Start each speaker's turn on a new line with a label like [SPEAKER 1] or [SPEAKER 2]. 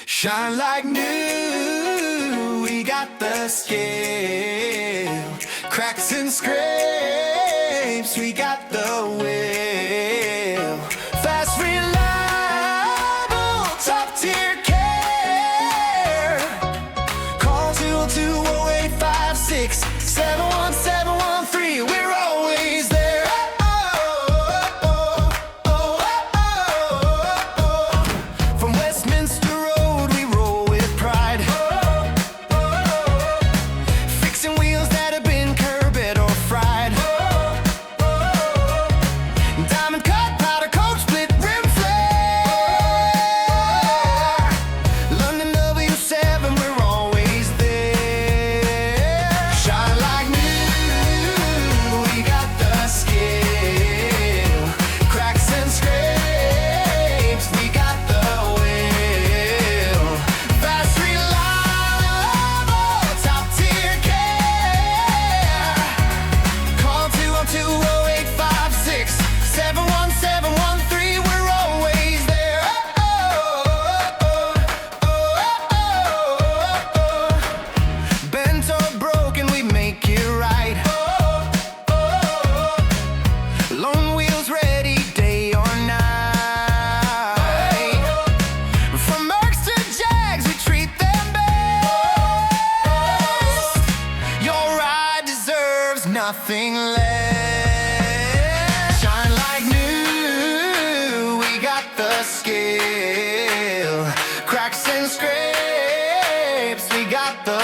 [SPEAKER 1] Shine like new, we got the scale. Cracks and scrapes, we got the will. Fast, reliable, top tier care. Call 202-0856-71713. We're always there. From Westminster Road, we roll with pride. Fixing wheels that have been curbed or fried. Diamond cut, powder coat, split rim flare. London W7, we're always there. Shine like new, we got the skill. Cracks and scrapes, we got the will. Fast, reliable, top tier care. Call 202-0856-71713. We're always there. Bent or broken, we make it right. Lone wheels ready, day or night. From Mercs to Jags, we treat them best. Your ride deserves nothing less. Shine like new, we got the skill. Cracks and scrapes, we got the